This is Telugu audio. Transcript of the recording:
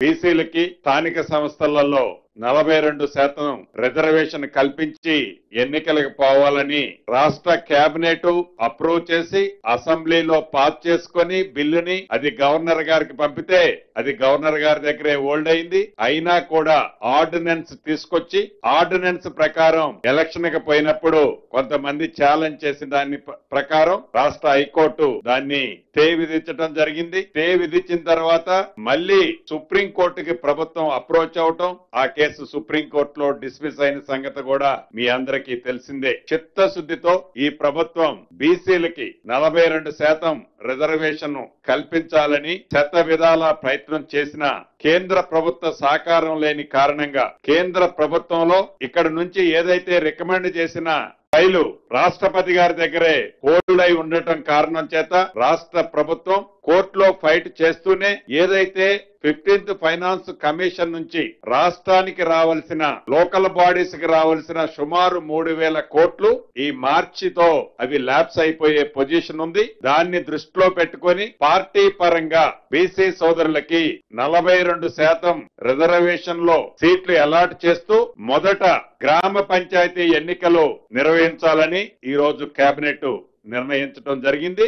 బీసీలకి స్థానిక సంస్థలలో 42% రిజర్వేషన్ కల్పించి ఎన్నికలకు పోవాలని రాష్ట్ర కేబినెట్ అప్రూవ్ చేసి అసెంబ్లీలో పాస్ చేసుకుని బిల్లుని అది గవర్నర్ గారికి పంపితే అది గవర్నర్ గారి దగ్గరే హోల్డ్ అయింది. అయినా కూడా ఆర్డినెన్స్ తీసుకొచ్చి ఆర్డినెన్స్ ప్రకారం ఎలక్షన్ కి పోయినప్పుడు కొంతమంది ఛాలెంజ్ చేసిన దాని ప్రకారం రాష్ట్ర హైకోర్టు దాన్ని స్టే విధించడం జరిగింది. స్టే విధించిన తర్వాత మళ్ళీ సుప్రీం కోర్టుకి ప్రభుత్వం అప్రోచ్ అవటం, ఆ కేసు సుప్రీం కోర్టులో డిస్మిస్ అయిన సంగతి కూడా మీ అందరికీ తెలిసిందే. చిత్తశుద్ధితో ఈ ప్రభుత్వం బీసీలకి 42% రిజర్వేషన్ కల్పించాలని శత విధాల ప్రయత్నం చేసిన కేంద్ర ప్రభుత్వ సహకారం లేని కారణంగా కేంద్ర ప్రభుత్వంలో ఇక్కడ నుంచి ఏదైతే రికమెండ్ చేసిన ఫైలు రాష్ట్రపతి గారి దగ్గరే హోల్డ్ అయి ఉండటం కారణం చేత రాష్ట్ర ప్రభుత్వం కోర్టులో ఫైట్ చేస్తూనే ఏదైతే 15th ఫైనాన్స్ కమిషన్ నుంచి రాష్ట్రానికి రావాల్సిన లోకల్ బాడీస్ కి రావాల్సిన సుమారు 3,000 కోట్లు ఈ మార్చితో అవి ల్యాప్స్ అయిపోయే పొజిషన్ ఉంది. దాన్ని దృష్టిలో పెట్టుకొని పార్టీ పరంగా బీసీ సోదరులకి 42% రిజర్వేషన్ లో సీట్లు అలాట్ చేస్తూ మొదట గ్రామ పంచాయతీ ఎన్నికలు నిర్వహించాలని ఈ రోజు కేబినెట్ నిర్ణయించడం జరిగింది.